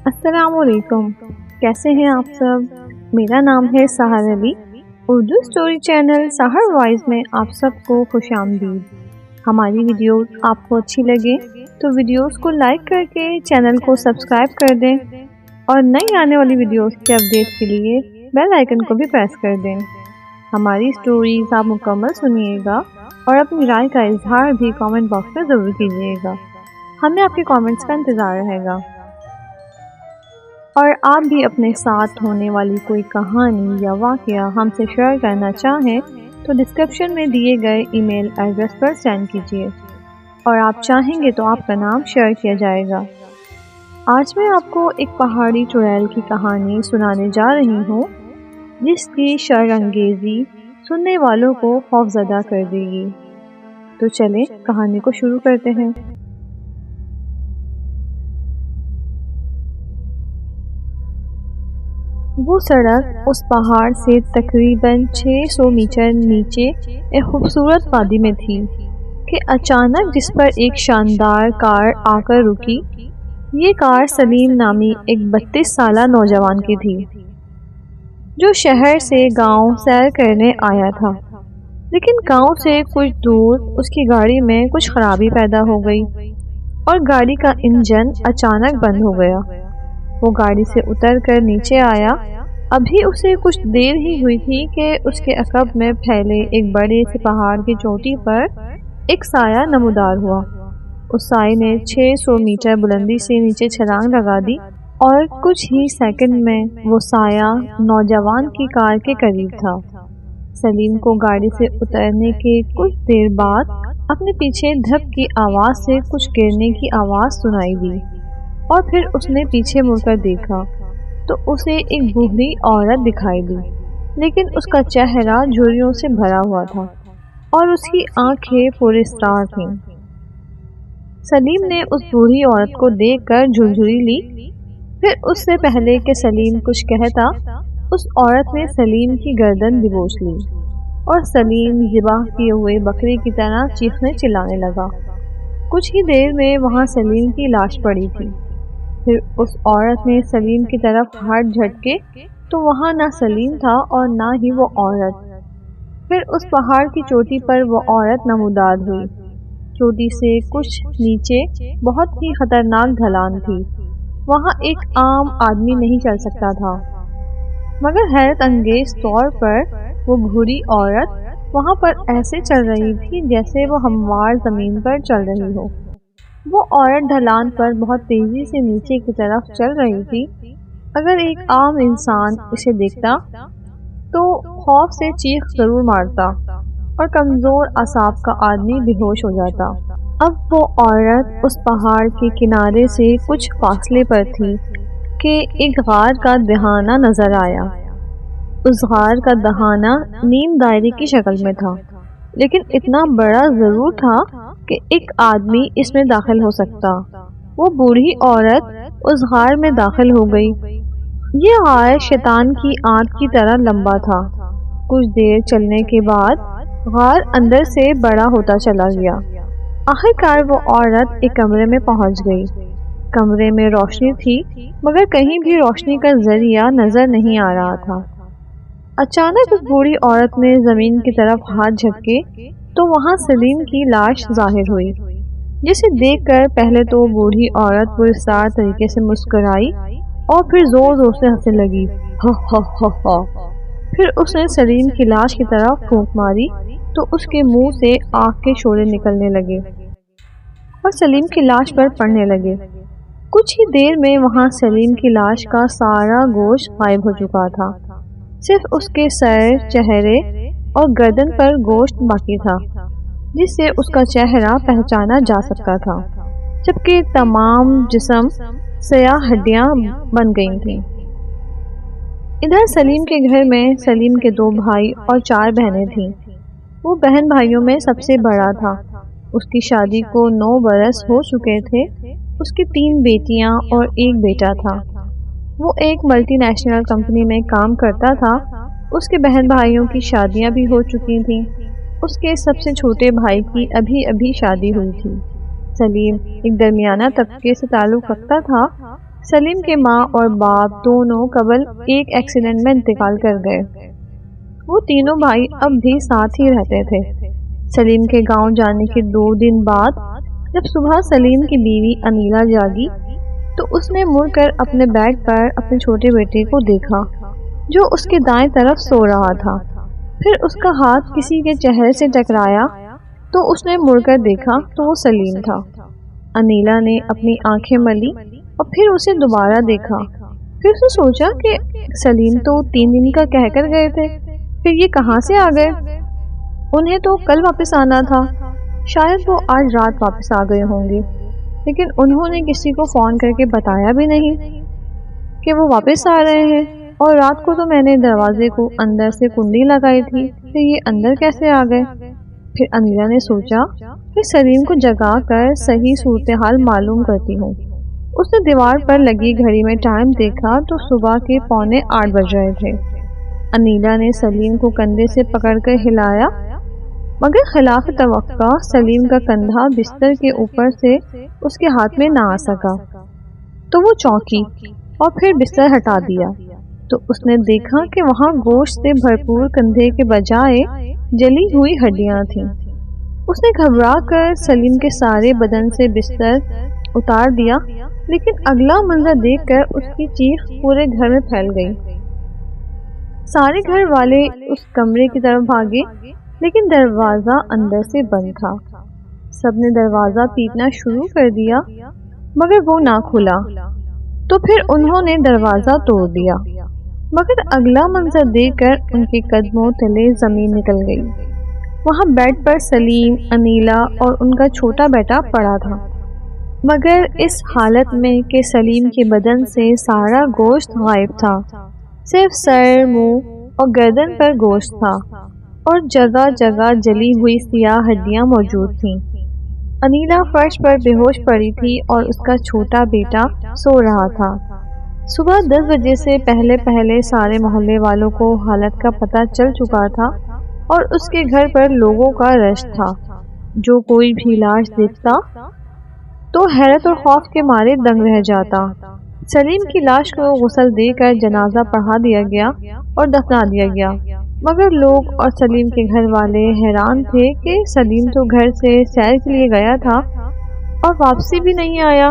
السلام علیکم، کیسے ہیں آپ سب؟ میرا نام ہے سحر علی۔ اردو اسٹوری چینل سحر وائز میں آپ سب کو خوش آمدید۔ ہماری ویڈیوز آپ کو اچھی لگے تو ویڈیوز کو لائک کر کے چینل کو سبسکرائب کر دیں اور نئی آنے والی ویڈیوز کے اپڈیٹ کے لیے بیل آئیکن کو بھی پریس کر دیں۔ ہماری اسٹوریز آپ مکمل سنیے گا اور اپنی رائے کا اظہار بھی کامنٹ باکس میں ضرور کیجیے گا۔ ہمیں آپ کے کامنٹس کا انتظار رہے گا۔ اور آپ بھی اپنے ساتھ ہونے والی کوئی کہانی یا واقعہ ہم سے شیئر کرنا چاہیں تو ڈسکرپشن میں دیے گئے ای میل ایڈریس پر سینڈ کیجیے، اور آپ چاہیں گے تو آپ کا نام شیئر کیا جائے گا۔ آج میں آپ کو ایک پہاڑی چڑیل کی کہانی سنانے جا رہی ہوں، جس کی شر انگیزی سننے والوں کو خوفزدہ کر دے گی۔ تو چلیں کہانی کو شروع کرتے ہیں۔ وہ سڑک اس پہاڑ سے تقریباً 600 میٹر نیچے ایک خوبصورت وادی میں تھی کہ اچانک جس پر ایک شاندار کار آ کر رکی۔ یہ کار سلیم نامی ایک 32 سالہ نوجوان کی تھی، جو شہر سے گاؤں سیر کرنے آیا تھا، لیکن گاؤں سے کچھ دور اس کی گاڑی میں کچھ خرابی پیدا ہو گئی اور گاڑی کا انجن اچانک بند ہو گیا۔ وہ گاڑی سے اتر کر نیچے آیا۔ ابھی اسے کچھ دیر ہی ہوئی تھی کہ اس کے عقب میں پھیلے ایک بڑے سے پہاڑ کی چوٹی پر ایک سایہ نمودار ہوا۔ اس سائے نے 600 میٹر بلندی سے نیچے چھلانگ لگا دی اور کچھ ہی سیکنڈ میں وہ سایہ نوجوان کی کار کے قریب تھا۔ سلیم کو گاڑی سے اترنے کے کچھ دیر بعد اپنے پیچھے دھپ کی آواز سے کچھ گرنے کی آواز سنائی دی، اور پھر اس نے پیچھے مڑ کر دیکھا تو اسے ایک بوڑھی عورت دکھائی دی، لیکن اس کا چہرہ جھریوں سے بھرا ہوا تھا اور اس کی آنکھیں پورے اسٹار تھیں۔ سلیم نے اس بوڑھی عورت کو دیکھ کر جھرجھری لی۔ پھر اس سے پہلے کہ سلیم کچھ کہتا، اس عورت نے سلیم کی گردن دبوچ لی اور سلیم ذبح کیے ہوئے بکرے کی طرح چیخنے چلانے لگا۔ کچھ ہی دیر میں وہاں سلیم کی لاش پڑی تھی۔ پھر اس عورت نے سلیم کی طرف ہاتھ جھٹکے تو وہاں نہ سلیم تھا اور نہ ہی وہ عورت۔ پھر اس پہاڑ کی چوٹی پر وہ عورت نمودار ہوئی۔ چوٹی سے کچھ نیچے بہت ہی خطرناک ڈھلان تھی۔ وہاں ایک عام آدمی نہیں چل سکتا تھا، مگر حیرت انگیز طور پر وہ بوڑھی عورت وہاں پر ایسے چل رہی تھی جیسے وہ ہموار زمین پر چل رہی ہو۔ وہ عورت ڈھلان پر بہت تیزی سے نیچے کی طرف چل رہی تھی۔ اگر ایک عام انسان اسے دیکھتا تو خوف سے چیخ ضرور مارتا اور کمزور اعصاب کا آدمی بے ہوش ہو جاتا۔ اب وہ عورت اس پہاڑ کے کنارے سے کچھ فاصلے پر تھی کہ ایک غار کا دہانہ نظر آیا۔ اس غار کا دہانہ نیم دائرے کی شکل میں تھا، لیکن اتنا بڑا ضرور تھا کہ ایک آدمی اس میں داخل ہو سکتا۔ وہ بوڑھی عورت اس غار میں داخل ہو گئی۔ یہ غار شیطان کی آنت کی طرح لمبا تھا۔ کچھ دیر چلنے کے بعد غار اندر سے بڑا ہوتا چلا گیا۔ آخرکار وہ عورت ایک کمرے میں پہنچ گئی۔ کمرے میں روشنی تھی، مگر کہیں بھی روشنی کا ذریعہ نظر نہیں آ رہا تھا۔ اچانک اس بوڑھی عورت نے زمین کی طرف ہاتھ جھٹکے تو وہاں سلیم کی لاش ظاہر ہوئی، جسے دیکھ کر پہلے تو بوڑھی عورت پراسرار طریقے سے مسکرائی اور پھر زور زور سے ہنسنے لگی، ہا ہا ہا ہا۔ پھر اس نے سلیم کی لاش کی طرف پھونک ماری تو اس کے منہ سے آگ کے شعلے نکلنے لگے اور سلیم کی لاش پر پڑنے لگے۔ کچھ ہی دیر میں وہاں سلیم کی لاش کا سارا گوشت غائب ہو چکا تھا، صرف اس کے سر، چہرے اور گردن پر گوشت باقی تھا، جس سے اس کا چہرہ پہچانا جا سکتا تھا، جبکہ تمام جسم سیاہ ہڈیاں بن گئی تھیں۔ ادھر سلیم کے گھر میں سلیم کے 2 بھائی اور 4 بہنیں تھیں۔ وہ بہن بھائیوں میں سب سے بڑا تھا۔ اس کی شادی کو 9 برس ہو چکے تھے۔ اس کی 3 بیٹیاں اور 1 بیٹا تھا۔ وہ ایک ملٹی نیشنل کمپنی میں کام کرتا تھا۔ اس کے بہن بھائیوں کی شادیاں بھی ہو چکی تھیں۔ اس کے سب سے چھوٹے بھائی کی ابھی شادی ہوئی تھی۔ سلیم ایک درمیانہ طبقے سے تعلق رکھتا تھا سلیم کے ماں اور باپ دونوں قبل ایک ایکسیڈنٹ میں انتقال کر گئے۔ وہ تینوں بھائی اب بھی ساتھ ہی رہتے تھے۔ سلیم کے گاؤں جانے کے 2 دن بعد جب صبح سلیم کی بیوی انیلا جاگی تو اس نے مڑ کر اپنے بیڈ پر اپنے چھوٹے بیٹے کو دیکھا جو اس کے دائیں طرف سو رہا تھا۔ پھر اس کا ہاتھ کسی کے چہرے سے ٹکرایا تو اس نے مڑ کر دیکھا تو وہ سلیم تھا۔ انیلا نے اپنی آنکھیں ملی اور پھر اسے دوبارہ دیکھا۔ پھر اس نے سوچا کہ سلیم تو 3 دن کا کہہ کر گئے تھے، پھر یہ کہاں سے آ گئے؟ انہیں تو کل واپس آنا تھا، شاید وہ آج رات واپس آ گئے ہوں گے، لیکن انہوں نے کسی کو فون کر کے بتایا بھی نہیں کہ وہ واپس آ رہے ہیں۔ اور رات کو تو میں نے دروازے کو اندر سے کنڈی لگائی تھی، پھر یہ اندر کیسے آ گئے؟ پھر انیلا نے سوچا کہ سلیم کو جگا کر صحیح صورتحال معلوم کرتی ہوں۔ اس نے دیوار پر لگی گھڑی میں ٹائم دیکھا تو صبح کے 7:45 بج رہے تھے۔ انیلا نے سلیم کو کندھے سے پکڑ کر ہلایا، مگر خلاف توقع سلیم کا کندھا بستر کے اوپر سے اس کے ہاتھ میں نہ آ سکا، تو وہ چونکی اور پھر بستر ہٹا دیا تو اس نے دیکھا کہ وہاں گوشت سے بھرپور کندھے کے بجائے جلی ہوئی ہڈیاں تھیں۔ اس نے گھبرا کر سلیم کے سارے بدن سے بستر اتار دیا، لیکن اگلا منظر دیکھ کر اس کی چیخ پورے گھر میں پھیل گئی۔ سارے گھر والے اس کمرے کی طرف بھاگے، لیکن دروازہ اندر سے بند تھا۔ سب نے دروازہ پیٹنا شروع کر دیا مگر وہ نہ کھلا، تو پھر انہوں نے دروازہ توڑ دیا، مگر اگلا منظر دیکھ کر ان کے قدموں تلے زمین نکل گئی۔ وہاں بیڈ پر سلیم، انیلا اور ان کا چھوٹا بیٹا پڑا تھا، مگر اس حالت میں کہ سلیم کے بدن سے سارا گوشت غائب تھا، صرف سر، منہ اور گردن پر گوشت تھا اور جگہ جگہ جلی ہوئی سیاہ ہڈیاں موجود تھیں۔ انیلا فرش پر بے ہوش پڑی تھی اور اس کا چھوٹا بیٹا سو رہا تھا۔ صبح 10 بجے سے پہلے سارے محلے والوں کو حالت کا پتہ چل چکا تھا اور اس کے گھر پر لوگوں کا رش تھا۔ جو کوئی بھی لاش دیکھتا تو حیرت اور خوف کے مارے دنگ رہ جاتا۔ سلیم کی لاش کو غسل دے کر جنازہ پڑھا دیا گیا اور دفنا دیا گیا، مگر لوگ اور سلیم کے گھر والے حیران تھے کہ سلیم تو گھر سے سیر کے لیے گیا تھا اور واپسی بھی نہیں آیا۔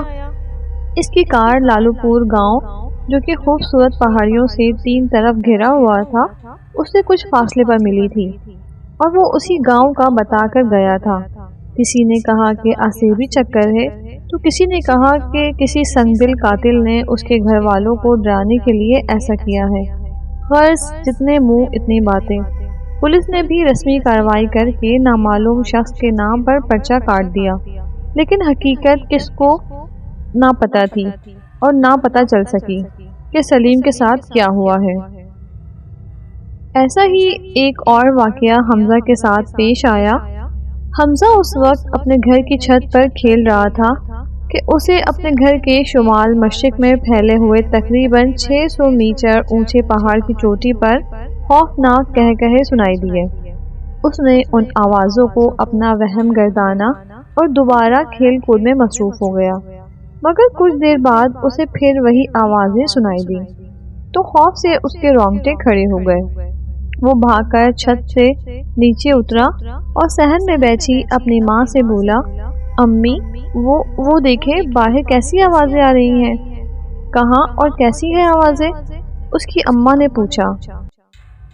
اس کی کار لالو پور گاؤں، جو کہ خوبصورت پہاڑیوں سے 3 طرف گھرا ہوا تھا، اس سے کچھ فاصلے پر ملی تھی اور وہ اسی گاؤں کا بتا کر گیا تھا۔ کسی نے کہا کہ آسیبی چکر ہے، تو کسی نے کہا کہ کسی سنگدل قاتل نے اس کے گھر والوں کو ڈرانے کے لیے ایسا کیا ہے۔ غرض جتنے منہ اتنی باتیں۔ پولیس نے بھی رسمی کارروائی کر کے نامعلوم شخص کے نام پر پرچہ کاٹ دیا، لیکن حقیقت کس کو نہ پتہ تھی اور نہ پتہ چل سکی کہ سلیم کے ساتھ کیا ہوا ہے۔ ایسا ہی ایک اور واقعہ حمزہ کے ساتھ پیش آیا۔ حمزہ اس وقت اپنے گھر کی چھت پر کھیل رہا تھا کہ اسے اپنے گھر کے شمال مشرق میں پھیلے ہوئے تقریباً 600 میٹر اونچے پہاڑ کی چوٹی پر خوفناک قہقہے سنائی دیے۔ اس نے ان آوازوں کو اپنا وہم گردانا اور دوبارہ کھیل کود میں مصروف ہو گیا، مگر کچھ دیر بعد اسے پھر وہی آوازیں سنائی دی تو خوف سے اس کے رونگٹے کھڑے ہو گئے۔ وہ بھاگ کر چھت سے نیچے اترا اور صحن میں بیٹھی اپنی ماں سے بولا، امی وہ دیکھے باہر کیسی آوازیں آ رہی ہیں۔ کہاں اور کیسی ہے آوازیں؟ اس کی اماں نے پوچھا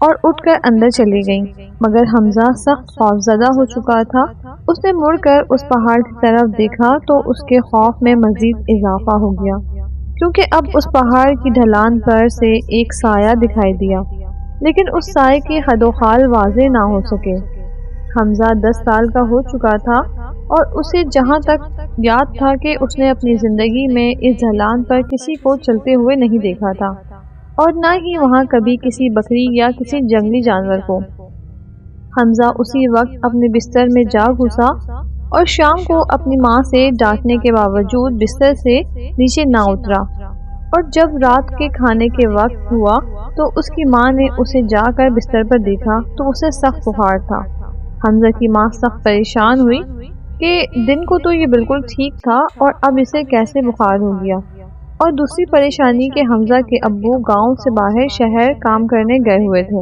اور اٹھ کر اندر چلی گئیں، مگر حمزہ سخت خوفزدہ ہو چکا تھا۔ اس نے مڑ کر اس پہاڑ کی طرف دیکھا تو اس کے خوف میں مزید اضافہ ہو گیا، کیونکہ اب اس پہاڑ کی ڈھلان پر سے ایک سایہ دکھائی دیا، لیکن اس سائے کے حد و خال واضح نہ ہو سکے۔ حمزہ 10 سال کا ہو چکا تھا اور اسے جہاں تک یاد تھا کہ اس نے اپنی زندگی میں اس ڈھلان پر کسی کو چلتے ہوئے نہیں دیکھا تھا، اور نہ ہی وہاں کبھی کسی بکری یا کسی جنگلی جانور کو۔ حمزہ اسی وقت اپنے بستر میں جا گھسا اور شام کو اپنی ماں سے ڈانٹنے کے باوجود بستر سے نیچے نہ اترا، اور جب رات کے کھانے کے وقت ہوا تو اس کی ماں نے اسے جا کر بستر پر دیکھا تو اسے سخت بخار تھا۔ حمزہ کی ماں سخت پریشان ہوئی کہ دن کو تو یہ بالکل ٹھیک تھا اور اب اسے کیسے بخار ہو گیا، اور دوسری پریشانی کہ حمزہ کے ابو گاؤں سے باہر شہر کام کرنے گئے ہوئے تھے۔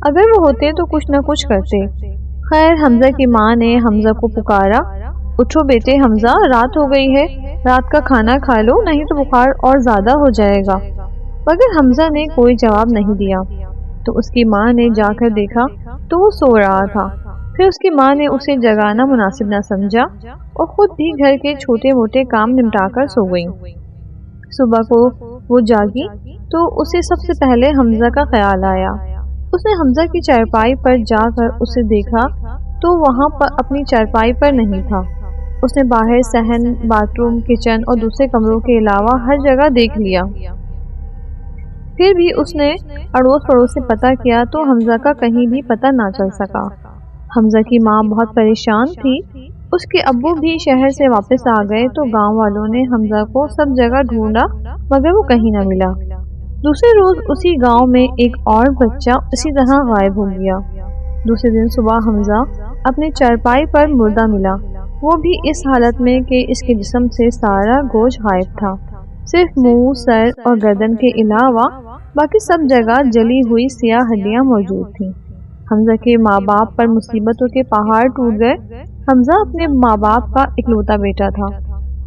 اگر وہ ہوتے تو کچھ نہ کچھ کرتے۔ خیر حمزہ کی ماں نے حمزہ کو پکارا، اٹھو بیٹے حمزہ، رات ہو گئی ہے، رات کا کھانا کھا لو نہیں تو بخار اور زیادہ ہو جائے گا۔ مگر حمزہ نے کوئی جواب نہیں دیا۔ تو اس کی ماں نے جا کر دیکھا تو وہ سو رہا تھا۔ پھر اس کی ماں نے اسے جگانا مناسب نہ سمجھا اور خود بھی گھر کے چھوٹے موٹے کام نمٹا کر سو گئی۔ صبح کو وہ جاگی تو اسے سب سے پہلے حمزہ کا خیال آیا۔ اس نے حمزہ کی چارپائی پر جا کر اسے دیکھا تو وہاں پر اپنی چارپائی پر نہیں تھا۔ اس نے باہر صحن، باتھ روم، کچن اور دوسرے کمروں کے علاوہ ہر جگہ دیکھ لیا۔ پھر بھی اس نے اڑوس پڑوس سے پتہ کیا تو حمزہ کا کہیں بھی پتہ نہ چل سکا۔ حمزہ کی ماں بہت پریشان تھی۔ اس کے ابو بھی شہر سے واپس آ گئے تو گاؤں والوں نے حمزہ کو سب جگہ ڈھونڈا مگر وہ کہیں نہ ملا۔ دوسرے روز اسی گاؤں میں ایک اور بچہ اسی طرح غائب ہو گیا۔ دوسرے دن صبح حمزہ اپنی چارپائی پر مردہ ملا، وہ بھی اس حالت میں کہ اس کے جسم سے سارا گوشت غائب تھا، صرف منہ، سر اور گردن کے علاوہ باقی سب جگہ جلی ہوئی سیاہ ہڈیاں موجود تھیں۔ حمزہ کے ماں باپ پر مصیبتوں کے پہاڑ ٹوٹ گئے۔ حمزہ اپنے ماں باپ کا اکلوتا بیٹا تھا۔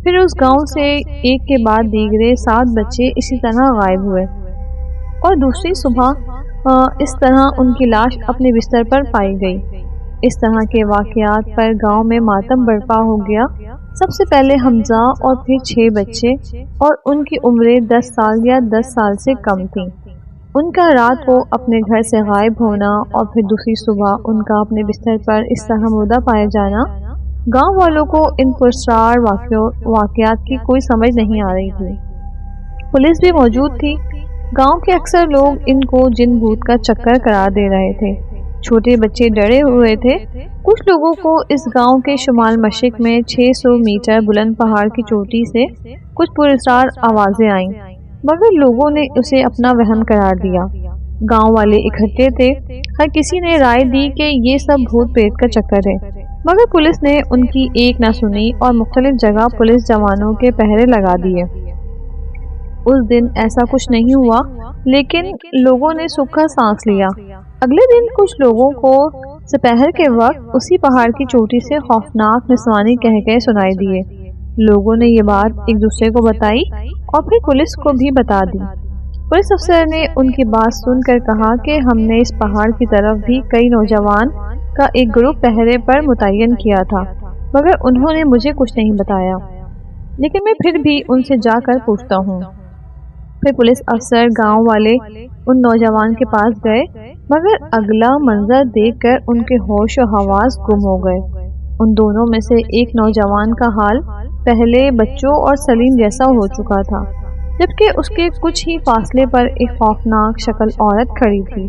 پھر اس گاؤں سے ایک کے بعد دیگرے 7 بچے اسی طرح غائب ہوئے اور دوسری صبح اس طرح ان کی لاش اپنے بستر پر پائی گئی۔ اس طرح کے واقعات پر گاؤں میں ماتم برپا ہو گیا۔ سب سے پہلے حمزہ اور پھر 6 بچے اور ان کی عمریں 10 سال یا 10 سال سے کم تھیں۔ ان کا رات کو اپنے گھر سے غائب ہونا اور پھر دوسری صبح ان کا اپنے بستر پر اس طرح مردہ پایا جانا، گاؤں والوں کو ان پراسرار واقعات کی کوئی سمجھ نہیں آ رہی تھی۔ پولیس بھی موجود تھی۔ گاؤں کے اکثر لوگ ان کو جن بھوت کا چکر قرار دے رہے تھے۔ چھوٹے بچے ڈرے ہوئے تھے۔ کچھ لوگوں کو اس گاؤں کے شمال مشرق میں 600 میٹر بلند پہاڑ کی چوٹی سے کچھ پراسرار آوازیں آئیں، مگر لوگوں نے اسے اپنا وہم قرار دیا۔ گاؤں والے اکٹھے تھے، ہر کسی نے رائے دی کہ یہ سب بھوت پریت کا چکر ہے، مگر پولیس نے ان کی ایک نہ سنی اور مختلف جگہ پولیس جوانوں کے پہرے لگا دیے۔ اس دن ایسا کچھ نہیں ہوا، لیکن لوگوں نے سکھ کا سانس لیا۔ اگلے دن کچھ لوگوں کو سپہر کے وقت اسی پہاڑ کی چوٹی سے خوفناک نسوانی کہکہے سنائی دیے۔ لوگوں نے یہ بات ایک دوسرے کو بتائی اور پھر پولیس کو بھی بتا دی۔ پولیس افسر نے ان کی بات سن کر کہا کہ ہم نے اس پہاڑ کی طرف بھی کئی نوجوان کا ایک گروپ پہرے پر متعین کیا تھا، مگر انہوں نے مجھے کچھ نہیں بتایا، لیکن میں پھر بھی ان سے جا کر پوچھتا ہوں۔ پھر پولیس افسر گاؤں والے ان نوجوان کے پاس گئے، مگر اگلا منظر دیکھ کر ان کے ہوش و حواس گم ہو گئے۔ ان دونوں میں سے ایک نوجوان کا حال پہلے بچوں اور سلیم جیسا ہو چکا تھا، جبکہ اس کے کچھ ہی فاصلے پر ایک خوفناک شکل عورت کھڑی تھی۔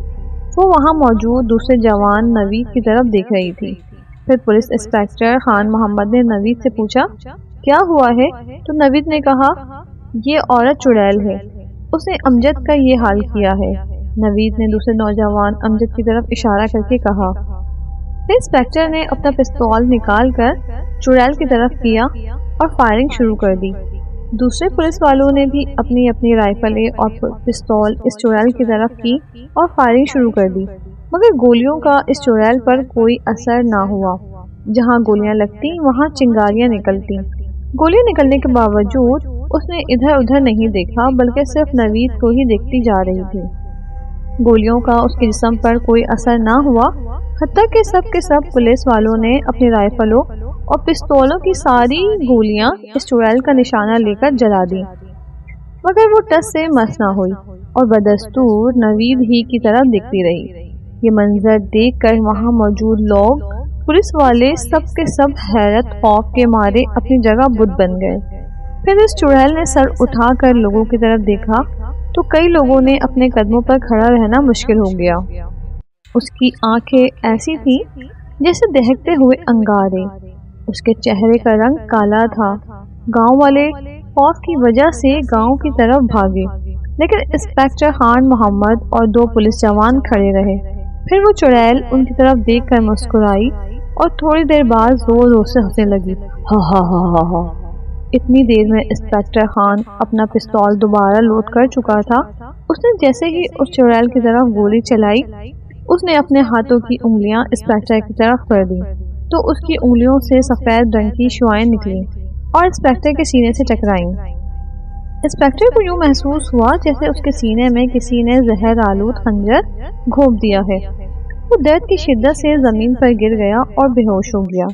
وہ وہاں موجود دوسرے جوان نوید کی طرف دیکھ رہی تھی۔ پھر پولیس انسپکٹر خان محمد نے نوید سے پوچھا، کیا ہوا ہے؟ تو نوید نے کہا، یہ عورت چڑیل ہے، اس نے امجد کا یہ حال کیا ہے۔ نوید نے دوسرے نوجوان امجد کی طرف اشارہ کر کے کہا۔ پھر انسپکٹر نے اپنا پستول نکال کر چڑیل کی طرف کیا اور فائرنگ شروع کر دی۔ دوسرے پولیس والوں نے بھی اپنی اپنی رائفلیں اور پستول اس چڑیل کی طرف کی اور فائرنگ شروع کر دی، مگر گولیوں کا اس چڑیل پر کوئی اثر نہ ہوا۔ جہاں گولیاں لگتی وہاں چنگاریاں نکلتی۔ گولیاں نکلنے کے باوجود اس نے ادھر ادھر نہیں دیکھا، بلکہ صرف نوید کو ہی دیکھتی جا رہی تھی۔ گولیوں کا اس کے جسم پر کوئی اثر نہ ہوا، حتیٰ کہ سب کے سب پولیس والوں نے اپنی رائفلوں اور پستولوں کی ساری گولیاں اس چڑیل کا نشانہ لے کر جلا دی، مگر وہ ٹس سے مس نہ ہوئی اور بدستور نوید ہی کی طرف دیکھتی رہی۔ یہ منظر دیکھ کر وہاں موجود لوگ، پولیس والے، سب کے سب حیرت خوف کے مارے اپنی جگہ بت بن گئے۔ پھر اس چڑیل نے سر اٹھا کر لوگوں کی طرف دیکھا تو کئی لوگوں نے اپنے قدموں پر کھڑا رہنا مشکل ہو گیا۔ اس کی آنکھیں ایسی تھیں جیسے دہکتے ہوئے انگارے، اس کے چہرے کا رنگ کالا تھا۔ گاؤں والے خوف کی وجہ سے گاؤں کی طرف بھاگے، لیکن انسپکٹر خان محمد اور 2 پولیس جوان کھڑے رہے۔ پھر وہ چڑیل ان کی طرف دیکھ کر مسکرائی اور تھوڑی دیر بعد زور زور سے ہنسنے لگی، ہا ہا ہا ہا ہا۔ اتنی دیر میں انسپیکٹر خان اپنا پستول دوبارہ لوڈ کر چکا تھا۔ اس نے جیسے ہی اس چڑیل کی طرف گولی چلائی، اس نے اپنے ہاتھوں کی انگلیاں انسپیکٹر کی طرف کر دی تو اس کی انگلیوں سے سفید رنگ کی شعاعیں نکلی اور انسپیکٹر کے سینے سے ٹکرائیں۔ انسپیکٹر کو یوں محسوس ہوا جیسے اس کے سینے میں کسی نے زہر آلود خنجر گھونپ دیا ہے۔ وہ درد کی شدت سے زمین پر گر گیا اور بے ہوش ہو گیا۔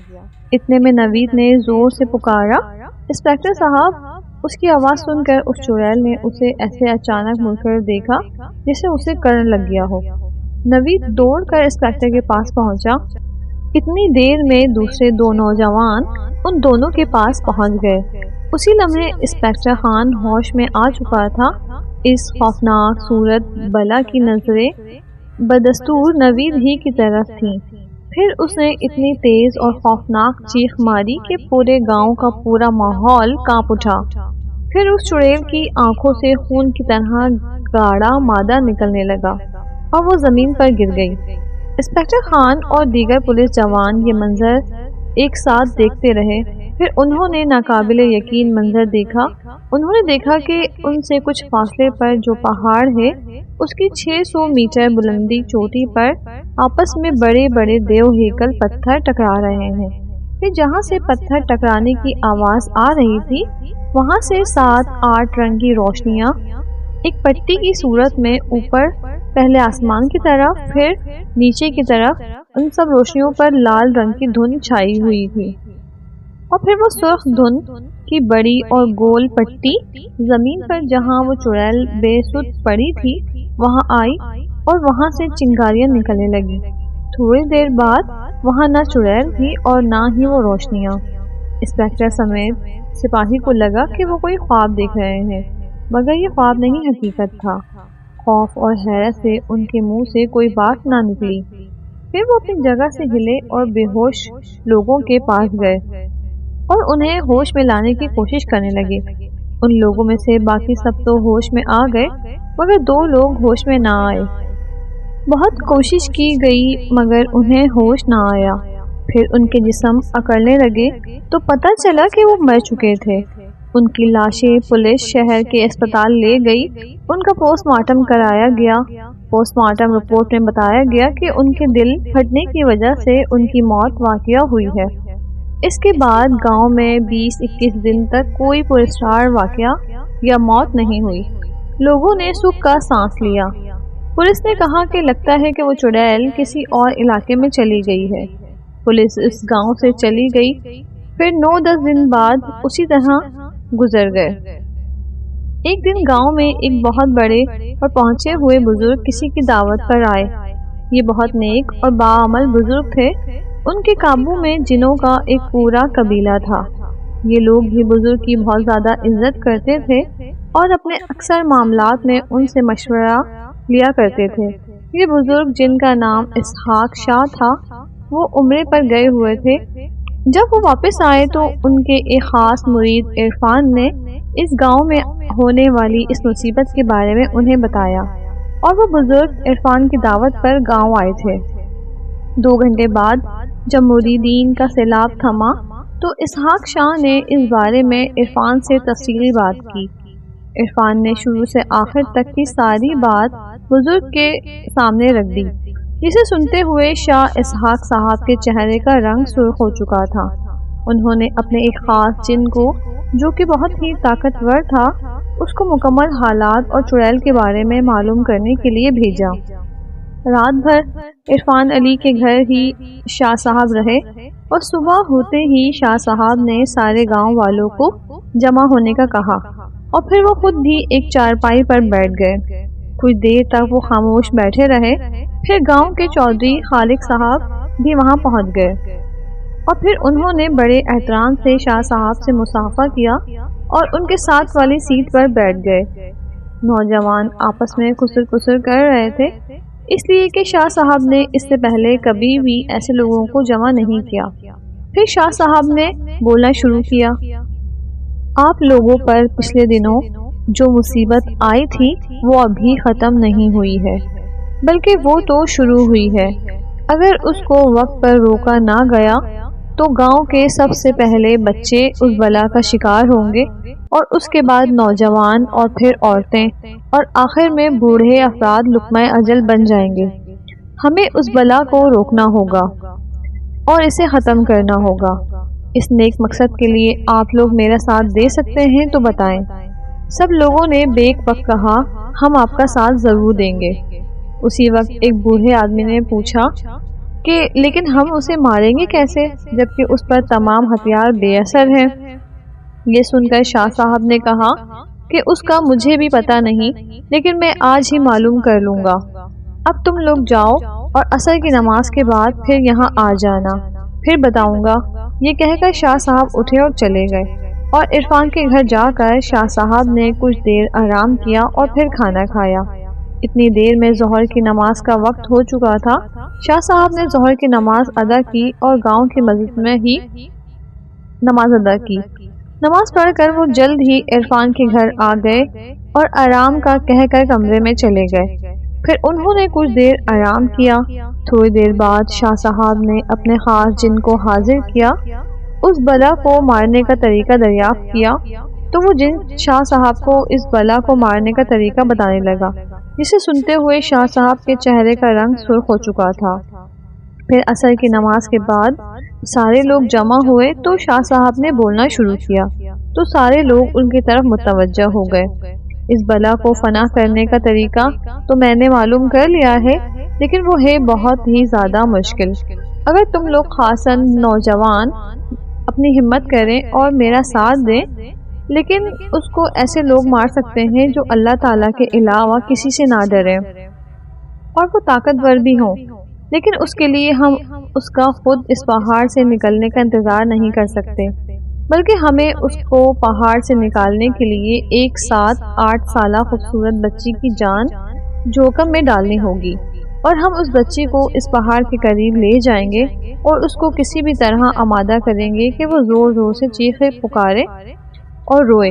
اتنے میں نوید نے زور سے پکارا، انسپیکٹر صاحب! اس کی آواز سن کر اس چڑیل نے اسے ایسے اچانک مڑ کر دیکھا جسے اسے کرنٹ لگ گیا ہو۔ نوید دوڑ کر انسپیکٹر کے پاس پہنچا۔ اتنی دیر میں دوسرے دو نوجوان ان دونوں کے پاس پہنچ گئے۔ اسی لمحے انسپیکٹر خان ہوش میں آ چکا تھا۔ اس خوفناک صورت بلا کی نظریں بدستور نوید ہی کی طرف تھیں۔ پھر اس نے اتنی تیز اور خوفناک چیخ ماری کہ پورے گاؤں کا پورا ماحول کانپ اٹھا۔ پھر اس چڑیل کی آنکھوں سے خون کی طرح گاڑھا مادہ نکلنے لگا اور وہ زمین پر گر گئی۔ انسپیکٹر خان اور دیگر پولیس جوان یہ منظر ایک ساتھ دیکھتے رہے۔ پھر انہوں نے ناقابل یقین منظر دیکھا۔ انہوں نے دیکھا کہ ان سے کچھ فاصلے پر جو پہاڑ ہے اس کی 600 میٹر بلندی چوٹی پر آپس میں بڑے بڑے دیو ہیکل پتھر ٹکرا رہے ہیں۔ پھر جہاں سے پتھر ٹکرانے کی آواز آ رہی تھی وہاں سے 7-8 رنگ کی روشنیاں ایک پٹی کی صورت میں اوپر پہلے آسمان کی طرف پھر نیچے کی طرف، ان سب روشنیوں پر لال رنگ کی دھند چھائی ہوئی تھی اور پھر وہ سرخ دھند کی بڑی اور گول پٹی زمین پر جہاں وہ چڑیل بے سود پڑی تھی وہاں آئی اور وہاں سے چنگاریاں نکلنے لگی۔ تھوڑی دیر بعد وہاں نہ چڑیل تھی اور نہ ہی وہ روشنیاں۔ انسپیکٹر سمیت سپاہی کو لگا کہ وہ کوئی خواب دیکھ رہے ہیں، مگر یہ خواب نہیں حقیقت تھا۔ خوف اور حیرت سے ان کے منہ سے کوئی بات نہ نکلی۔ پھر وہ اپنی جگہ سے ہلے اور بے ہوش لوگوں کے پاس گئے اور انہیں ہوش میں لانے کی کوشش کرنے لگے۔ ان لوگوں میں سے باقی سب تو ہوش میں آ گئے مگر 2 لوگ ہوش میں نہ آئے۔ بہت کوشش کی گئی مگر انہیں ہوش نہ آیا۔ پھر ان کے جسم اکڑنے لگے تو پتہ چلا کہ وہ مر چکے تھے۔ ان کی لاشیں پولیس شہر کے اسپتال لے گئی، ان کا پوسٹ مارٹم کرایا گیا۔ پوسٹ مارٹم رپورٹ میں بتایا گیا کہ ان کے دل پھٹنے کی وجہ سے ان کی موت واقع ہوئی ہے۔ اس کے بعد گاؤں میں 20-21 دن تک کوئی پراسرار واقعہ یا موت نہیں ہوئی۔ لوگوں نے سکھ کا سانس لیا۔ پولیس نے کہا کہ لگتا ہے کہ وہ چڑیل کسی اور علاقے میں چلی گئی ہے۔ پولیس اس گاؤں سے چلی گئی۔ پھر 9-10 دن بعد اسی طرح گزر گئے۔ ایک دن گاؤں میں ایک بہت بڑے اور پہنچے ہوئے بزرگ کسی کی دعوت پر آئے۔ یہ بہت نیک اور باعمل بزرگ تھے۔ ان کے قابو میں جنوں کا ایک پورا قبیلہ تھا۔ یہ لوگ بھی بزرگ کی بہت زیادہ عزت کرتے تھے اور اپنے اکثر معاملات میں ان سے مشورہ لیا کرتے تھے۔ یہ بزرگ جن کا نام اسحاق شاہ تھا وہ عمرے پر گئے ہوئے تھے۔ جب وہ واپس آئے تو ان کے ایک خاص مرید عرفان نے اس گاؤں میں ہونے والی اس مصیبت کے بارے میں انہیں بتایا اور وہ بزرگ عرفان کی دعوت پر گاؤں آئے تھے۔ 2 گھنٹے بعد جب مریدین کا سیلاب تھما تو اسحاق شاہ نے اس بارے میں عرفان سے تفصیلی بات کی۔ عرفان نے شروع سے آخر تک کی ساری بات بزرگ کے سامنے رکھ دی، جسے سنتے ہوئے شاہ اسحاق صاحب کے چہرے کا رنگ سرخ ہو چکا تھا۔ انہوں نے اپنے ایک خاص جن کو جو کہ بہت ہی طاقتور تھا اس کو مکمل حالات اور چڑیل کے بارے میں معلوم کرنے کے لیے بھیجا۔ رات بھر عرفان علی کے گھر ہی شاہ صاحب رہے اور صبح ہوتے ہی شاہ صاحب نے سارے گاؤں والوں کو جمع ہونے کا کہا اور پھر وہ خود بھی ایک چارپائی پر بیٹھ گئے۔ کچھ دیر تک وہ خاموش بیٹھے رہے۔ پھر گاؤں کے چودھری خالق صاحب بھی وہاں پہنچ گئے اور پھر انہوں نے بڑے احترام سے شاہ صاحب سے مصافحہ کیا اور ان کے ساتھ والی سیٹ پر بیٹھ گئے۔ نوجوان آپس میں کسر کسر کر رہے تھے، اس لیے کہ شاہ صاحب نے اس سے پہلے کبھی بھی ایسے لوگوں کو جمع نہیں کیا۔ پھر شاہ صاحب نے بولنا شروع کیا، آپ لوگوں پر پچھلے دنوں جو مصیبت آئی تھی وہ ابھی ختم نہیں ہوئی ہے، بلکہ وہ تو شروع ہوئی ہے۔ اگر اس کو وقت پر روکا نہ گیا تو گاؤں کے سب سے پہلے بچے اس بلا کا شکار ہوں گے، اور اس کے بعد نوجوان، اور پھر عورتیں، اور آخر میں بوڑھے افراد لقمہ اجل بن جائیں گے۔ ہمیں اس بلا کو روکنا ہوگا اور اسے ختم کرنا ہوگا۔ اس نیک مقصد کے لیے آپ لوگ میرا ساتھ دے سکتے ہیں تو بتائیں۔ سب لوگوں نے بیک وقت کہا، ہم آپ کا ساتھ ضرور دیں گے۔ اسی وقت ایک بوڑھے آدمی نے پوچھا کہ لیکن ہم اسے ماریں گے کیسے جبکہ اس پر تمام ہتھیار بے اثر ہیں؟ یہ سن کر شاہ صاحب نے کہا کہ اس کا مجھے بھی پتہ نہیں، لیکن میں آج ہی معلوم کر لوں گا۔ اب تم لوگ جاؤ اور عصر کی نماز کے بعد پھر یہاں آ جانا، پھر بتاؤں گا۔ یہ کہہ کر شاہ صاحب اٹھے اور چلے گئے، اور عرفان کے گھر جا کر شاہ صاحب نے کچھ دیر آرام کیا اور پھر کھانا کھایا۔ اتنی دیر میں ظہر کی نماز کا وقت ہو چکا تھا۔ شاہ صاحب نے ظہر کی نماز ادا کی اور گاؤں کی مسجد میں ہی نماز ادا کی۔ نماز پڑھ کر وہ جلد ہی عرفان کے گھر آ گئے اور آرام کا کہہ کر کمرے میں چلے گئے۔ پھر انہوں نے کچھ دیر آرام کیا۔ تھوڑی دیر بعد شاہ صاحب نے اپنے خاص جن کو حاضر کیا، اس بلا کو مارنے کا طریقہ دریافت کیا، تو وہ جن شاہ صاحب کو اس بلا کو مارنے کا طریقہ بتانے لگا، جسے سنتے ہوئے شاہ صاحب کے چہرے کا رنگ سرخ ہو چکا تھا۔ پھر عصر کی نماز کے بعد سارے لوگ جمع ہوئے تو شاہ صاحب نے بولنا شروع کیا، تو سارے لوگ ان کی طرف متوجہ ہو گئے۔ اس بلا کو فنا کرنے کا طریقہ تو میں نے معلوم کر لیا ہے، لیکن وہ ہے بہت ہی زیادہ مشکل۔ اگر تم لوگ خاصاً نوجوان اپنی ہمت کریں اور میرا ساتھ دیں، لیکن اس کو ایسے لوگ مار سکتے ہیں جو اللہ تعالیٰ کے علاوہ کسی سے نہ ڈریں اور وہ طاقتور بھی ہوں، لیکن اس کے لیے ہم اس کا خود اس پہاڑ سے نکلنے کا انتظار نہیں کر سکتے، بلکہ ہمیں اس کو پہاڑ سے نکالنے کے لیے ایک ساتھ 8 سالہ خوبصورت بچی کی جان جوخم میں ڈالنی ہوگی، اور ہم اس بچی کو اس پہاڑ کے قریب لے جائیں گے اور اس کو کسی بھی طرح آمادہ کریں گے کہ وہ زور زور سے چیخے پکارے اور روئے،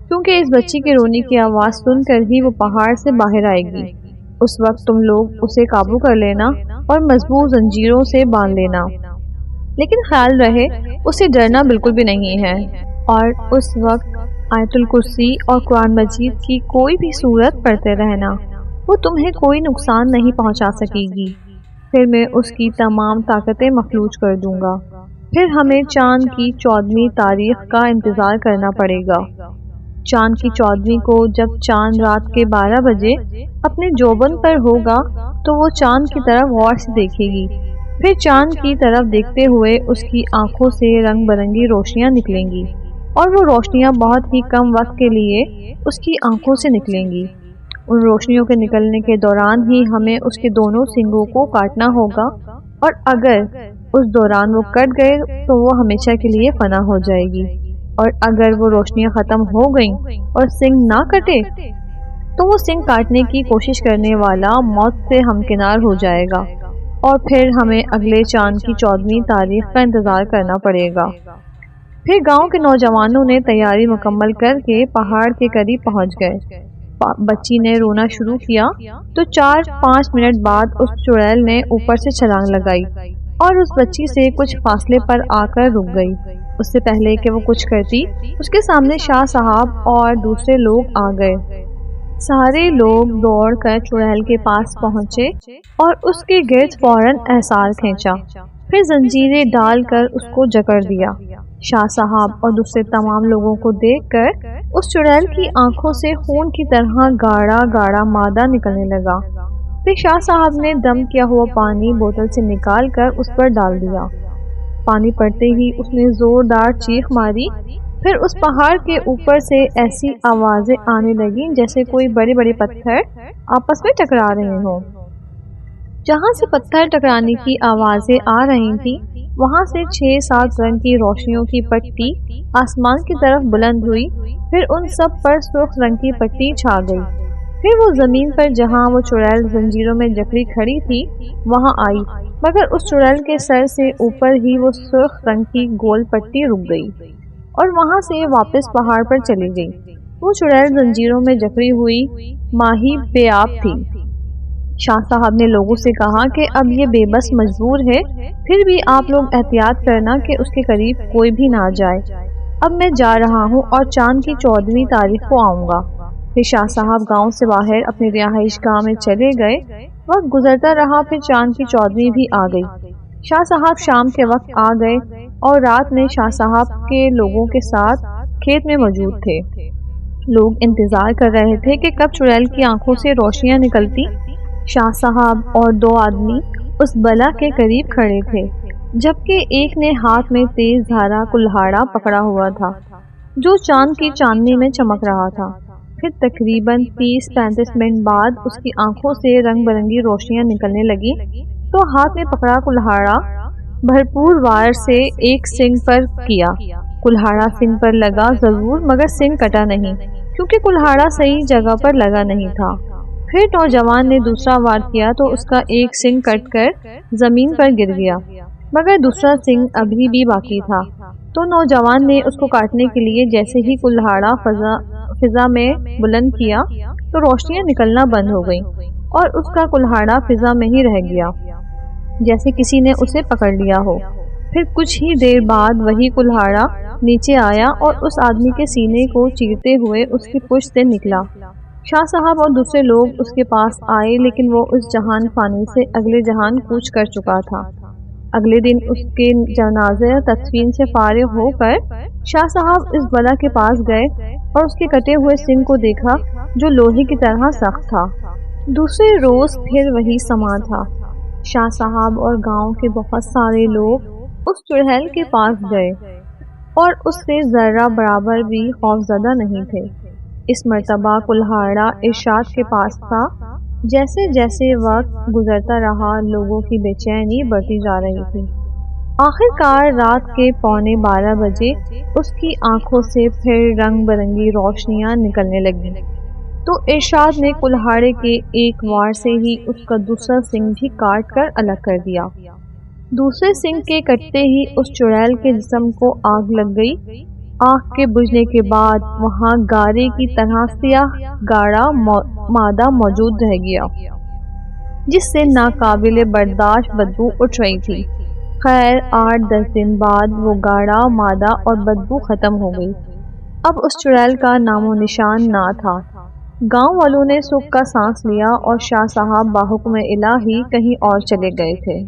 کیونکہ اس بچی کے رونے کی آواز سن کر ہی وہ پہاڑ سے باہر آئے گی۔ اس وقت تم لوگ اسے قابو کر لینا اور مضبوط زنجیروں سے باندھ لینا، لیکن خیال رہے اسے ڈرنا بالکل بھی نہیں ہے، اور اس وقت آیت الکرسی اور قرآن مجید کی کوئی بھی سورت پڑھتے رہنا، وہ تمہیں کوئی نقصان نہیں پہنچا سکے گی۔ پھر میں اس کی تمام طاقتیں مفلوج کر دوں گا۔ پھر ہمیں چاند کی 14ویں تاریخ کا انتظار کرنا پڑے گا۔ چاند کی 14ویں کو جب چاند رات کے 12 بجے اپنے جوبن پر ہوگا تو وہ چاند کی طرف غور سے دیکھے گی۔ پھر چاند کی طرف دیکھتے ہوئے اس کی آنکھوں سے رنگ برنگی روشنیاں نکلیں گی، اور وہ روشنیاں بہت ہی کم وقت کے لیے اس کی آنکھوں سے نکلیں گی۔ ان روشنیوں کے نکلنے کے دوران ہی ہمیں اس کے دونوں سنگوں کو کاٹنا ہوگا، اور اگر اس دوران وہ کٹ گئے تو وہ ہمیشہ کے لیے فنا ہو جائے گی، اور اگر وہ روشنیاں ختم ہو گئیں اور سنگ نہ کٹے تو وہ سنگ کاٹنے کی کوشش کرنے والا موت سے ہمکنار ہو جائے گا، اور پھر ہمیں اگلے چاند کی 14ویں تاریخ کا انتظار کرنا پڑے گا۔ پھر گاؤں کے نوجوانوں نے تیاری مکمل کر کے پہاڑ کے قریب پہنچ گئے۔ بچی نے رونا شروع کیا تو 4-5 منٹ بعد اس چڑیل نے اوپر سے چھلانگ لگائی اور اس بچی سے کچھ فاصلے پر آ کر رک گئی۔ اس سے پہلے کہ وہ کچھ کرتی، اس کے سامنے شاہ صاحب اور دوسرے لوگ آ گئے۔ سارے لوگ دوڑ کر چڑیل کے پاس پہنچے اور اس کے گرد فوراً احسار کھینچا، پھر زنجیریں ڈال کر اس کو جکڑ دیا۔ شاہ صاحب اور دوسرے تمام لوگوں کو دیکھ کر اس چڑیل کی آنکھوں سے خون کی طرح گاڑھا گاڑھا مادہ نکلنے لگا۔ پھر شاہ صاحب نے دم کیا ہوا پانی بوتل سے نکال کر اس پر ڈال دیا۔ پانی پڑتے ہی اس نے زوردار چیخ ماری۔ پھر اس پہاڑ کے اوپر سے ایسی آوازیں آنے لگیں جیسے کوئی بڑے بڑے پتھر آپس میں ٹکرا رہے ہوں۔ جہاں سے پتھر ٹکرانے کی آوازیں آ رہی تھیں، وہاں سے 6-7 رنگ کی روشنیوں کی پٹی آسمان کی طرف بلند ہوئی، پھر ان سب پر سرخ رنگ کی پٹی چھا گئی۔ پھر وہ زمین پر جہاں وہ چڑیل زنجیروں میں جکڑی کھڑی تھی وہاں آئی، مگر اس چڑیل کے سر سے اوپر ہی وہ سرخ رنگ کی گول پٹی رک گئی اور وہاں سے واپس پہاڑ پر چلی گئی۔ وہ چڑیل زنجیروں میں جکڑی ہوئی ماہی بے آب تھی۔ شاہ صاحب نے لوگوں سے کہا کہ اب یہ بے بس مجبور ہے، پھر بھی آپ لوگ احتیاط کرنا کہ اس کے قریب کوئی بھی نہ جائے۔ اب میں جا رہا ہوں اور چاند کی 14ویں تاریخ کو آؤں گا۔ پھر شاہ صاحب گاؤں سے باہر اپنی رہائش گاہ میں چلے گئے۔ وقت گزرتا رہا، پھر چاند کی 14ویں بھی آ گئی۔ شاہ صاحب شام کے وقت آ گئے اور رات میں شاہ صاحب کے لوگوں کے ساتھ کھیت میں موجود تھے۔ لوگ انتظار کر رہے تھے کہ کب چڑیل کی آنکھوں سے روشنیاں نکلتی۔ شاہ صاحب اور 2 آدمی اس بلا کے قریب کھڑے تھے، جبکہ ایک نے ہاتھ میں تیز دھارا کلہاڑا پکڑا ہوا تھا جو چاند کی چاندنی میں چمک رہا تھا۔ پھر تقریباً 30-35 منٹ بعد اس کی آنکھوں سے رنگ برنگی روشنیاں نکلنے لگی تو ہاتھ میں پکڑا کلہاڑا بھرپور وار سے ایک سنگ پر کیا۔ کلہاڑا سنگ پر لگا ضرور، مگر سنگ کٹا نہیں، کیونکہ کلہاڑا صحیح جگہ پر لگا نہیں تھا۔ پھر نوجوان نے دوسرا وار کیا تو اس کا ایک سنگ کٹ کر زمین پر گر گیا، مگر دوسرا سنگ ابھی بھی باقی تھا۔ تو نوجوان نے اس کو کاٹنے کے لیے جیسے ہی کلہاڑا فضا میں بلند کیا تو روشنیاں نکلنا بند ہو گئیں اور اس کا کلہاڑا فضا میں ہی رہ گیا، جیسے کسی نے اسے پکڑ لیا ہو۔ پھر کچھ ہی دیر بعد وہی کلہاڑا نیچے آیا اور اس آدمی کے سینے کو چیرتے ہوئے اس کی پشت سے نکلا۔ شاہ صاحب اور دوسرے لوگ اس کے پاس آئے، لیکن وہ اس جہان فانی سے اگلے جہان کوچ کر چکا تھا۔ اگلے دن اس کے جنازہ تدفین سے فارغ ہو کر شاہ صاحب اس بلا کے پاس گئے اور اس کے کٹے ہوئے سنگ کو دیکھا جو لوہے کی طرح سخت تھا۔ دوسرے روز پھر وہی سما تھا۔ شاہ صاحب اور گاؤں کے بہت سارے لوگ اس چڑیل کے پاس گئے اور اس سے ذرہ برابر بھی خوفزدہ نہیں تھے۔ اس مرتبہ کلہاڑا ارشاد کے پاس تھا۔ جیسے جیسے وقت گزرتا رہا، لوگوں کی بے چینی بڑھتی جا رہی تھی۔ آخر کار رات کے 11:15 بجے اس کی آنکھوں سے پھر رنگ برنگی روشنیاں نکلنے لگیں تو ارشاد نے کلہاڑے کے ایک وار سے ہی اس کا دوسرا سنگ بھی کاٹ کر الگ کر دیا۔ دوسرے سنگ کے کٹتے ہی اس چڑیل کے جسم کو آگ لگ گئی۔ آگ کے بجھنے کے بعد وہاں گارے کی طرح سیاہ گاڑا مادہ موجود رہ گیا، جس سے ناقابل برداشت بدبو اٹھ رہی تھی۔ خیر 8-10 دن بعد وہ گاڑا مادہ اور بدبو ختم ہو گئی۔ اب اس چڑیل کا نام و نشان نہ تھا۔ گاؤں والوں نے سکھ کا سانس لیا اور شاہ صاحب بحکم الہی کہیں اور چلے گئے تھے۔